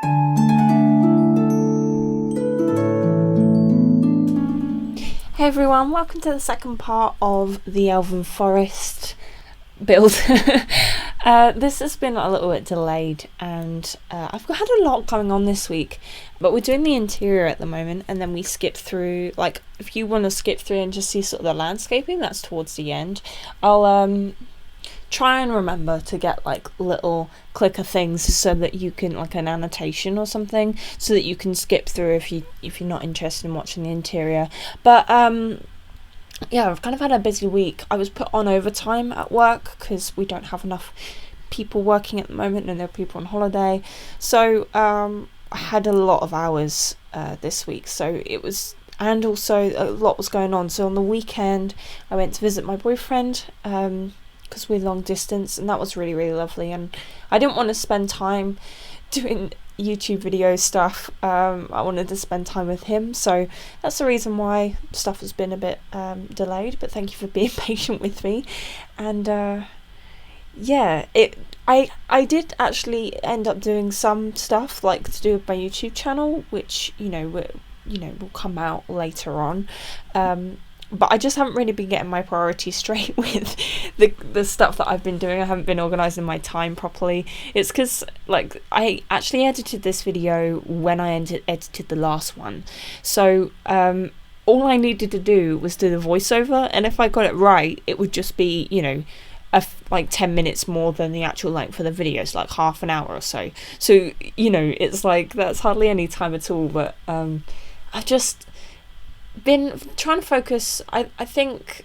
Hey everyone, welcome to the second part of the Elven Forest build. This has been a little bit delayed and I've had a lot going on this week, but we're doing the interior at the moment and then we skip through, like if you want to skip through and just see sort of the landscaping, that's towards the end. I'll try and remember to get like little clicker things so that you can, like an annotation or something, so that you can skip through if you're not interested in watching the interior. But yeah, I've kind of had a busy week. I was put on overtime at work because we don't have enough people working at the moment and there are people on holiday, so I had a lot of hours this week, so it was, and also a lot was going on. So on the weekend I went to visit my boyfriend because we're long distance, and that was really, really lovely, and I didn't want to spend time doing YouTube video stuff. I wanted to spend time with him, so that's the reason why stuff has been a bit delayed, but thank you for being patient with me. And yeah, I did actually end up doing some stuff like to do with my YouTube channel, which will come out later on, but I just haven't really been getting my priorities straight with the stuff that I've been doing. I haven't been organising my time properly. It's because, like, I actually edited this video when I edited the last one. So all I needed to do was do the voiceover, and if I got it right, it would just be, like 10 minutes more than the actual length for the video. It's like half an hour or so. So, it's like that's hardly any time at all. But I've just been trying to focus. I think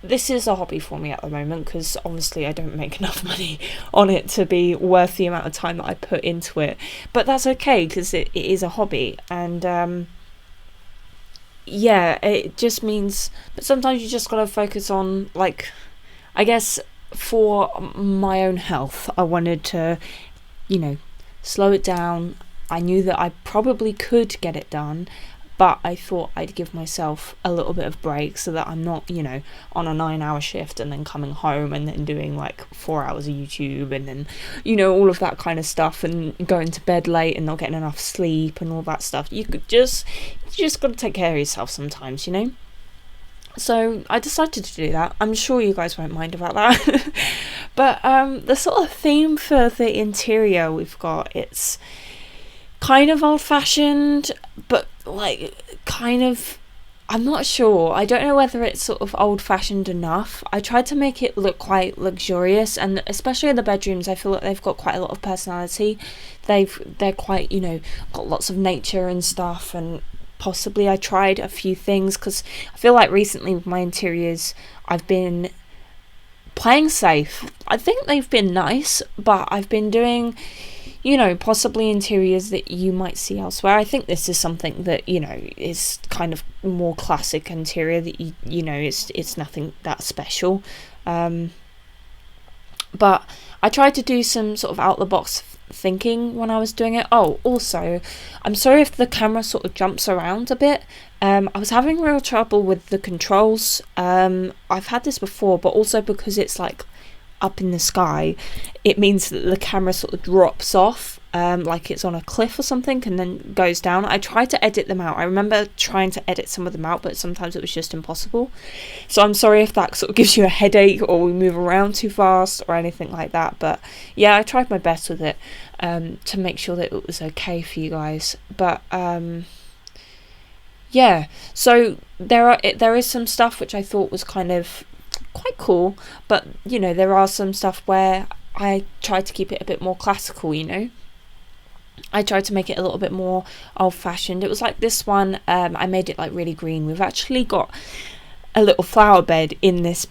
this is a hobby for me at the moment because obviously I don't make enough money on it to be worth the amount of time that I put into it, but that's okay because it is a hobby. And yeah, it just means, but sometimes you just gotta focus on, like, I guess for my own health, I wanted to slow it down. I knew that I probably could get it done, but I thought I'd give myself a little bit of break so that I'm not, on a 9-hour shift and then coming home and then doing like 4 hours of YouTube and then, all of that kind of stuff, and going to bed late and not getting enough sleep and all that stuff. You just got to take care of yourself sometimes, So I decided to do that. I'm sure you guys won't mind about that. But the sort of theme for the interior we've got, it's kind of old-fashioned, but like kind of, I'm not sure. I don't know whether it's sort of old-fashioned enough. I tried to make it look quite luxurious, and especially in the bedrooms, I feel like they've got quite a lot of personality. They're quite, got lots of nature and stuff, and possibly I tried a few things because I feel like recently with my interiors I've been playing safe. I think they've been nice, but I've been doing possibly interiors that you might see elsewhere. I think this is something that, is kind of more classic interior that it's nothing that special. But I tried to do some sort of out the box thinking when I was doing it. Oh, also, I'm sorry if the camera sort of jumps around a bit. I was having real trouble with the controls. I've had this before, but also because it's like up in the sky, it means that the camera sort of drops off, like it's on a cliff or something, and then goes down. I tried to edit them out. I remember trying to edit some of them out, but sometimes it was just impossible. So I'm sorry if that sort of gives you a headache or we move around too fast or anything like that. But yeah, I tried my best with it to make sure that it was okay for you guys. But yeah, so there is some stuff which I thought was kind of quite cool, but there are some stuff where I tried to keep it a bit more classical. I tried to make it a little bit more old-fashioned. It was like this one, I made it like really green. We've actually got a little flower bed in this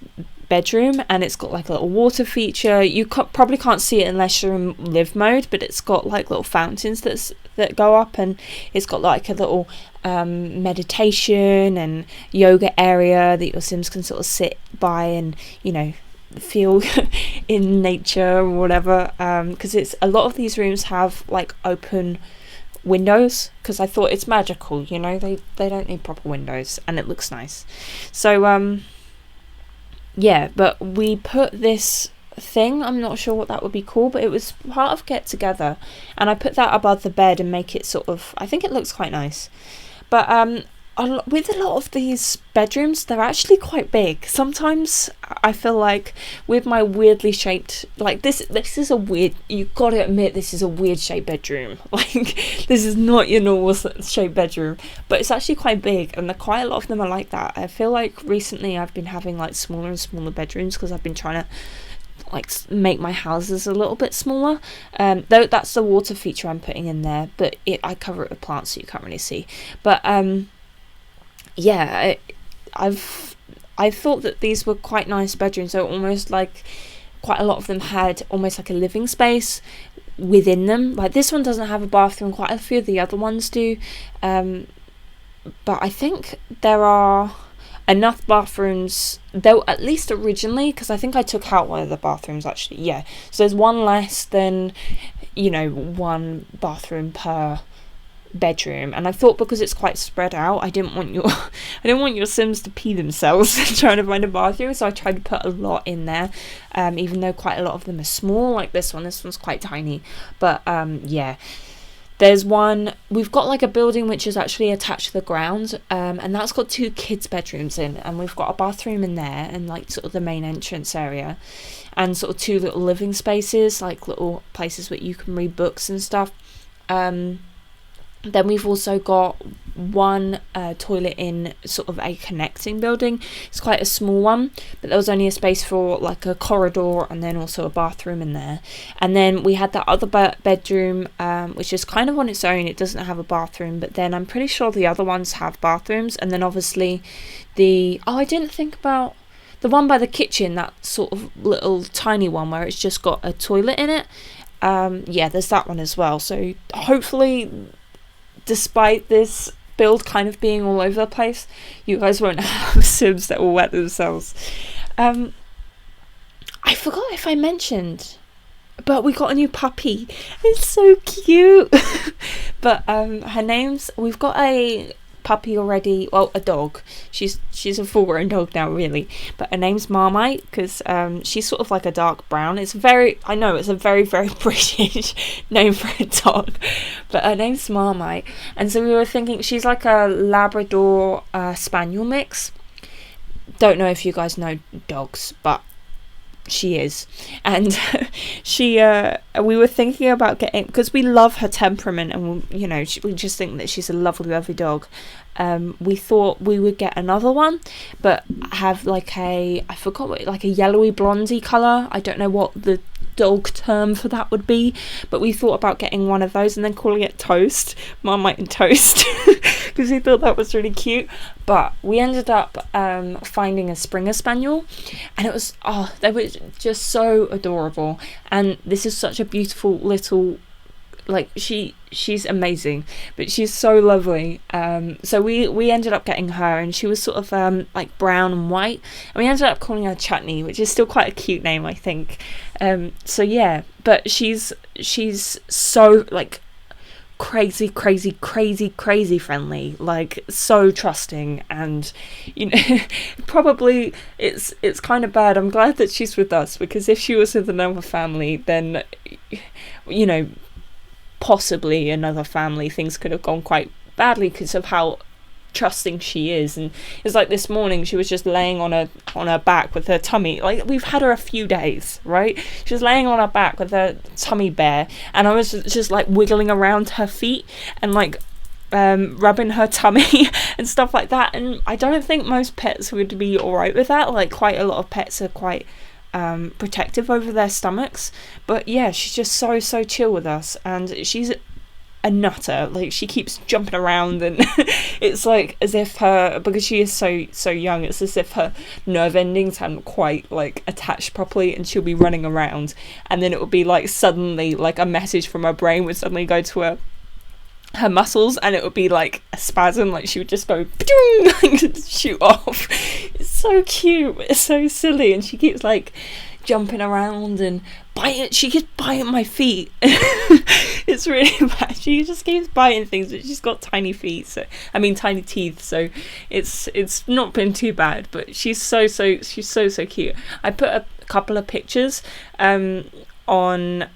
bedroom, and it's got like a little water feature. You probably can't see it unless you're in live mode, but it's got like little fountains that go up, and it's got like a little meditation and yoga area that your Sims can sort of sit by and feel in nature or whatever, because it's a lot of these rooms have like open windows, because I thought it's magical, they don't need proper windows and it looks nice. So yeah, but we put this thing. I'm not sure what that would be called, but it was part of Get Together, and I put that above the bed and make it sort of, I think it looks quite nice. But with a lot of these bedrooms, they're actually quite big. Sometimes I feel like with my weirdly shaped, like this is a weird, you've got to admit, this is a weird shaped bedroom. Like, this is not your normal shaped bedroom, but it's actually quite big, and quite a lot of them are like that. I feel like recently I've been having like smaller and smaller bedrooms because I've been trying to like make my houses a little bit smaller. Though that's the water feature I'm putting in there, but I cover it with plants so you can't really see. But yeah, I thought that these were quite nice bedrooms. So almost like quite a lot of them had almost like a living space within them. Like this one doesn't have a bathroom, quite a few of the other ones do. But I think there are enough bathrooms, though, at least originally, because I think I took out one of the bathrooms actually. Yeah, so there's one less than, one bathroom per bedroom, and I thought because it's quite spread out, I didn't want your Sims to pee themselves trying to find a bathroom, so I tried to put a lot in there, even though quite a lot of them are small, like this one's quite tiny. But yeah, there's one, we've got like a building which is actually attached to the ground, and that's got 2 kids' bedrooms in, and we've got a bathroom in there and like sort of the main entrance area, and sort of 2 little living spaces, like little places where you can read books and stuff. Then we've also got one toilet in sort of a connecting building. It's quite a small one, but there was only a space for like a corridor and then also a bathroom in there. And then we had that other bedroom, which is kind of on its own. It doesn't have a bathroom, but then I'm pretty sure the other ones have bathrooms. And then obviously I didn't think about the one by the kitchen, that sort of little tiny one where it's just got a toilet in it. Yeah, there's that one as well. So hopefully, despite this build kind of being all over the place, you guys won't have Sims that will wet themselves. I forgot if I mentioned, but we got a new puppy. It's so cute. But we've got a puppy already, well, a dog. She's a full-grown dog now, really, but her name's Marmite because she's sort of like a dark brown. I know it's a very, very British name for a dog, but her name's Marmite. And so we were thinking she's like a Labrador Spaniel mix. Don't know if you guys know dogs, but she is. And we were thinking about getting, because we love her temperament, and we just think that she's a lovely dog. We thought we would get another one, but have like I forgot what, like a yellowy blondie colour. I don't know what the dog term for that would be, but we thought about getting one of those and then calling it Toast, Marmite and Toast, because we thought that was really cute. But we ended up finding a Springer Spaniel, and they were just so adorable. And this is such a beautiful little, like, she's amazing, but she's so lovely. So we ended up getting her, and she was sort of like brown and white, and we ended up calling her Chutney, which is still quite a cute name, I think. So yeah, but she's so like crazy friendly, like so trusting, and probably it's kind of bad. I'm glad that she's with us, because if she was with another family, then possibly another family, things could have gone quite badly because of how trusting she is. And it's like this morning, she was just laying on her back with her tummy, like, we've had her a few days, right? She was laying on her back with her tummy bare, and I was just like wiggling around her feet and like rubbing her tummy and stuff like that. And I don't think most pets would be alright with that. Like, quite a lot of pets are quite protective over their stomachs, but yeah, she's just so chill with us, and she's a nutter. Like, she keeps jumping around, and it's like as if because she is so young, it's as if her nerve endings hadn't quite like attached properly, and she'll be running around, and then it would be like suddenly like a message from her brain would suddenly go to her muscles, and it would be like a spasm, like she would just go like, shoot off. It's so cute, it's so silly, and she keeps like jumping around and biting. She keeps biting my feet. It's really bad. She just keeps biting things, but she's got tiny feet, tiny teeth, so it's not been too bad. But she's so cute. I put couple of pictures on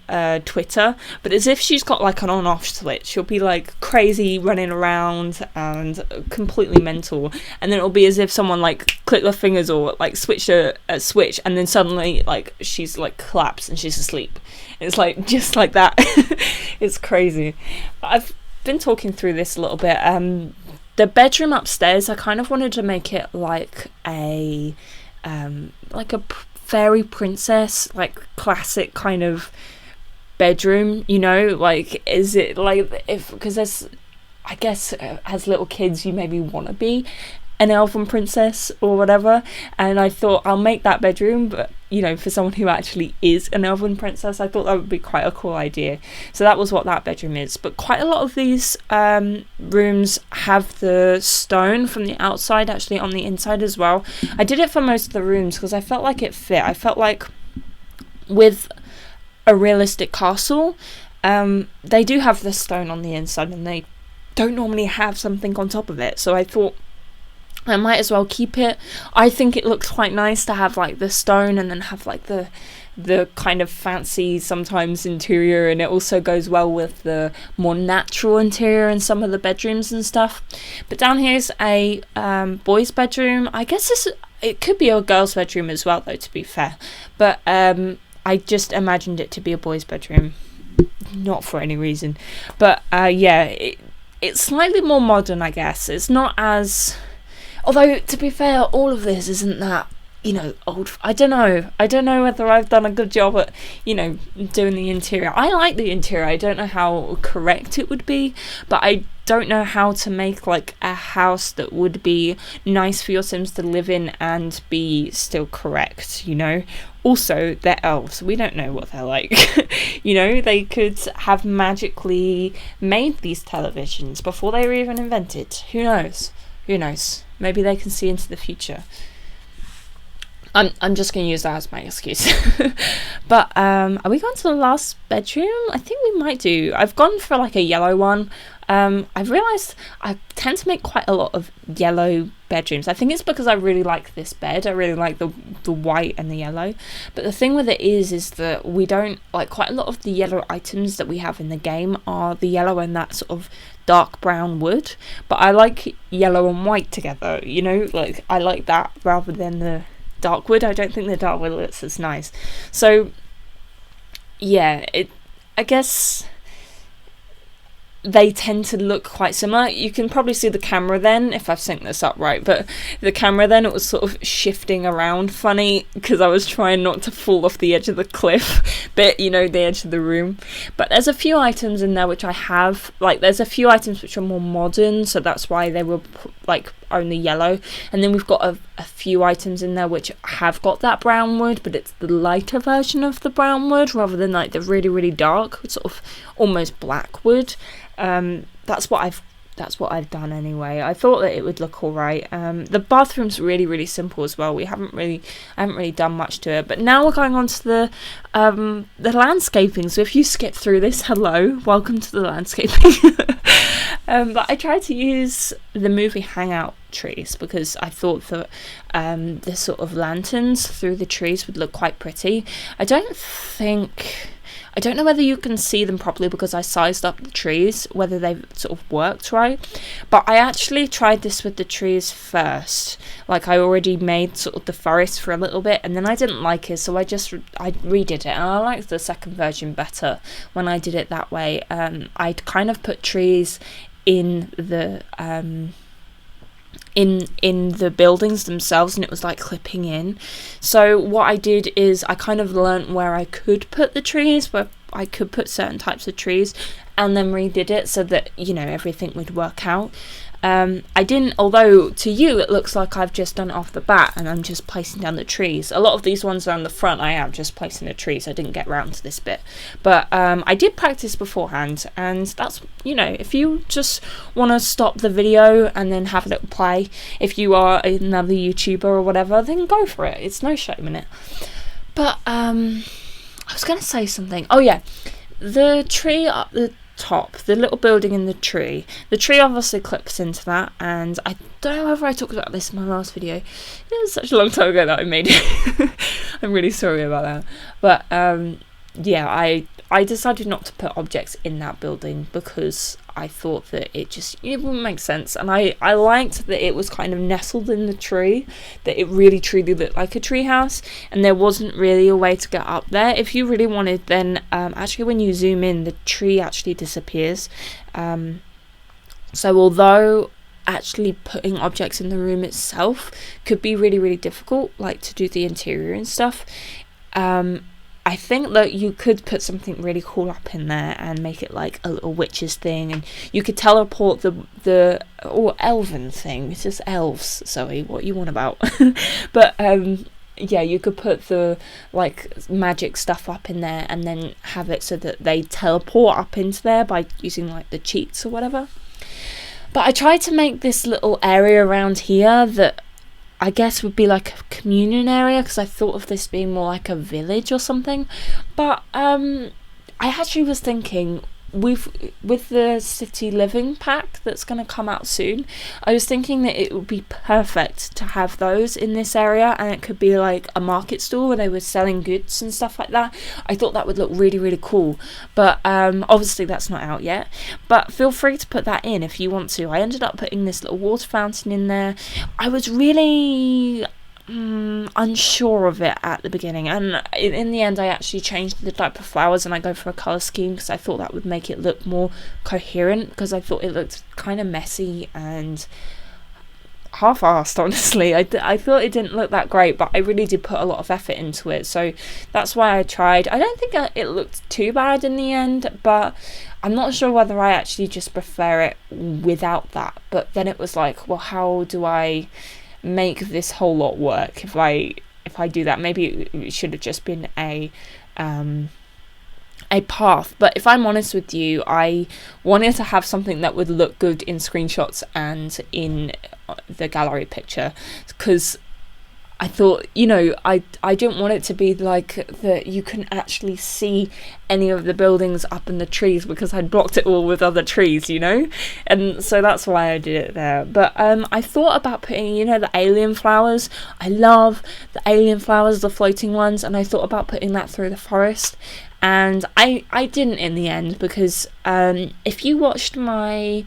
Twitter, but as if she's got like an on-off switch. She'll be like crazy running around and completely mental, and then it'll be as if someone like clicked their fingers or like switched a switch, and then suddenly like she's like collapsed and she's asleep. It's like just like that. It's crazy. I've been talking through this a little bit. The bedroom upstairs, I kind of wanted to make it like a fairy princess, like classic kind of bedroom, you know, like, is it like, if, because there's, I guess as little kids you maybe want to be an elven princess or whatever, and I thought I'll make that bedroom, but you know, for someone who actually is an elven princess, I thought that would be quite a cool idea. So that was what that bedroom is. But quite a lot of these rooms have the stone from the outside actually on the inside as well. I did it for most of the rooms because I felt like it fit. I felt like with a realistic castle, they do have the stone on the inside and they don't normally have something on top of it. So I thought I might as well keep it. I think it looks quite nice to have like the stone and then have like the kind of fancy sometimes interior, and it also goes well with the more natural interior in some of the bedrooms and stuff. But down here is a boys' bedroom. I guess it could be a girl's bedroom as well though, to be fair, but I just imagined it to be a boys' bedroom, not for any reason. But yeah, it's slightly more modern, I guess. It's not as... Although, to be fair, all of this isn't that, you know, old. I don't know whether I've done a good job at, you know, doing the interior. I like the interior. I don't know how correct it would be, but I don't know how to make, like, a house that would be nice for your Sims to live in and be still correct, you know? Also, they're elves. We don't know what they're like. You know, they could have magically made these televisions before they were even invented. Who knows? Who knows? Maybe they can see into the future. I'm just going to use that as my excuse. But are we going to the last bedroom? I think we might do. I've gone for like a yellow one. I've realised I tend to make quite a lot of yellow bedrooms. I think it's because I really like this bed. I really like the white and the yellow. But the thing with it is that we don't, like, quite a lot of the yellow items that we have in the game are the yellow and that sort of dark brown wood. But I like yellow and white together, you know, like I like that rather than the dark wood. I don't think the dark wood looks as nice. So yeah, I guess they tend to look quite similar. You can probably see the camera then, if I've synced this up right, but the camera then, it was sort of shifting around funny because I was trying not to fall off the edge of the cliff, but you know, the edge of the room. But there's a few items in there which I have, like there's a few items which are more modern, so that's why they were like only yellow. And then we've got a few items in there which have got that brown wood, but it's the lighter version of the brown wood rather than like the really, really dark, sort of almost black wood. That's what I've done anyway. I thought that it would look alright. The bathroom's really, really simple as well. I haven't really done much to it. But now we're going on to the landscaping. So if you skip through this, hello, welcome to the landscaping. But I tried to use the movie Hangout trees because I thought that the sort of lanterns through the trees would look quite pretty. I don't know whether you can see them properly because I sized up the trees, whether they've sort of worked right. But I actually tried this with the trees first. Like I already made sort of the forest for a little bit and then I didn't like it, so I redid it. And I liked the second version better when I did it that way. I'd kind of put trees in the in the buildings themselves, and it was like clipping in. So what I did is I kind of learnt where I could put the trees, where I could put certain types of trees, and then redid it so that, you know, everything would work out. I didn't, although to you it looks like I've just done it off the bat and I'm just placing down the trees. A lot of these ones around the front I am just placing the trees. I didn't get round to this bit, but I did practice beforehand, and that's, you know, if you just want to stop the video and then have a little play, if you are another YouTuber or whatever, then go for it. It's no shame in it. But I was going to say something. Oh yeah, the top, the little building in the tree obviously clips into that, and I don't know whether I talked about this in my last video. It was such a long time ago that I made it. I'm really sorry about that, but yeah, I decided not to put objects in that building because I thought that it wouldn't make sense, and I liked that it was kind of nestled in the tree, that it really truly looked like a tree house, and there wasn't really a way to get up there. If you really wanted, then actually when you zoom in, the tree actually disappears. So although actually putting objects in the room itself could be really, really difficult, like to do the interior and stuff, I think that you could put something really cool up in there and make it like a little witch's thing, and you could teleport the elven thing. It's just elves. Sorry, what you want about? But yeah, you could put the like magic stuff up in there and then have it so that they teleport up into there by using like the cheats or whatever. But I tried to make this little area around here that I guess would be like a communion area, because I thought of this being more like a village or something. But I actually was thinking, with the city living pack that's going to come out soon, I was thinking that it would be perfect to have those in this area, and it could be like a market stall where they were selling goods and stuff like that. I thought that would look really, really cool, but obviously that's not out yet, but feel free to put that in if you want to. I ended up putting this little water fountain in there. I was really unsure of it at the beginning, and in the end I actually changed the type of flowers and I go for a colour scheme because I thought that would make it look more coherent, because I thought it looked kind of messy and half-assed, honestly. I thought it didn't look that great, but I really did put a lot of effort into it, so that's why I tried. I don't think it looked too bad in the end, but I'm not sure whether I actually just prefer it without that. But then it was like, well, how do I make this whole lot work if I do that? Maybe it should have just been a path. But if I'm honest with you, I wanted to have something that would look good in screenshots and in the gallery picture, because I thought, you know, I didn't want it to be like that you can actually see any of the buildings up in the trees, because I'd blocked it all with other trees, you know, and so that's why I did it there. But I thought about putting, you know, the alien flowers. I love the alien flowers, the floating ones, and I thought about putting that through the forest, and I didn't in the end, because if you watched my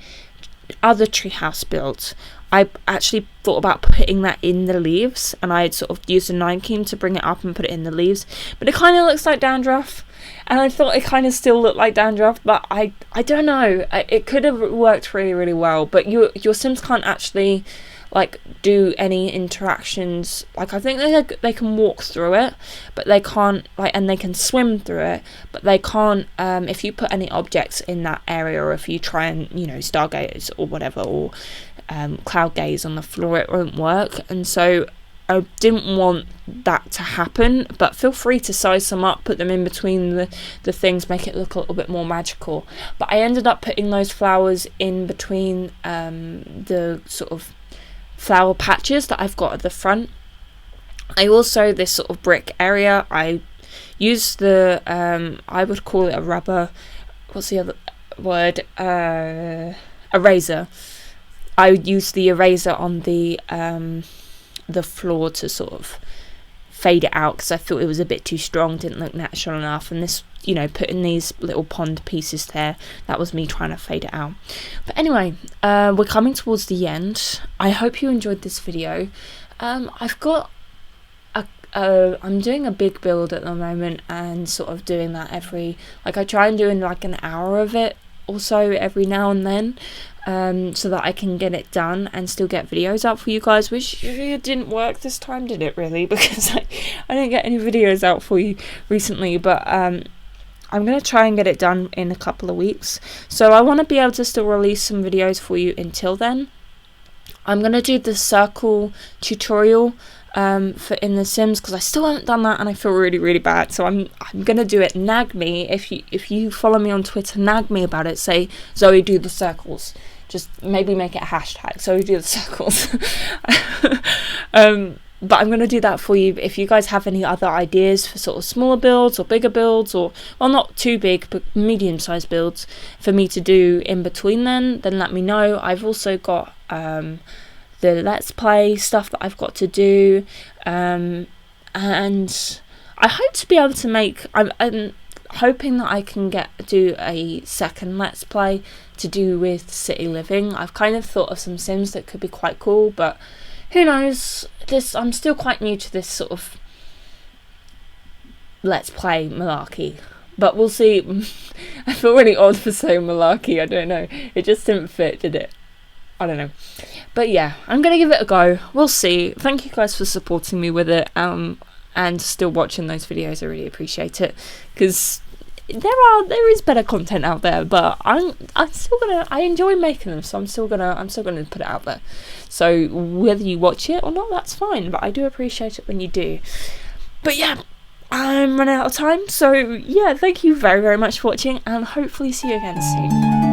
other treehouse build, I actually thought about putting that in the leaves, and I had sort of used a 9-key to bring it up and put it in the leaves, but it kind of looks like dandruff, and I thought it kind of still looked like dandruff, but I don't know, it could have worked really, really well. But your Sims can't actually like do any interactions. Like, I think they can walk through it, but they can't, like, and they can swim through it, but they can't if you put any objects in that area, or if you try and, you know, stargaze or whatever, or cloud gaze on the floor, it won't work. And so I didn't want that to happen, but feel free to size them up, put them in between the things, make it look a little bit more magical. But I ended up putting those flowers in between the sort of flower patches that I've got at the front. I also, this sort of brick area, I used the I would call it a rubber, what's the other word, eraser. I used the eraser on the floor to sort of fade it out, because I thought it was a bit too strong, didn't look natural enough. And this, you know, putting these little pond pieces there, that was me trying to fade it out. But anyway, we're coming towards the end. I hope you enjoyed this video. I've got I'm doing a big build at the moment, and sort of doing that every, like, I try and doing like an hour of it also every now and then, so that I can get it done and still get videos out for you guys, which didn't work this time, did it really? Because I didn't get any videos out for you recently, but I'm going to try and get it done in a couple of weeks, so I want to be able to still release some videos for you until then. I'm going to do the circle tutorial for in The Sims, because I still haven't done that and I feel really, really bad, so I'm gonna do it. Nag me if you follow me on Twitter, nag me about it, say, Zoe, do the just maybe make it a hashtag, Zoe, do the circles. but I'm going to do that for you. If you guys have any other ideas for sort of smaller builds or bigger builds, or, well, not too big, but medium-sized builds for me to do in between then let me know. I've also got the Let's Play stuff that I've got to do, and I hope to be able to make... I'm hoping that I can do a second Let's Play to do with city living. I've kind of thought of some Sims that could be quite cool, but who knows? I'm still quite new to this sort of Let's Play malarkey, but we'll see. I feel really odd for saying malarkey. I don't know. It just didn't fit, did it? I don't know. But yeah, I'm gonna give it a go. We'll see. Thank you guys for supporting me with it, and still watching those videos. I really appreciate it, because there is better content out there, but I'm still gonna, I enjoy making them, so I'm still gonna put it out there. So whether you watch it or not, that's fine, but I do appreciate it when you do. But yeah, I'm running out of time, so yeah, thank you very, very much for watching, and hopefully see you again soon.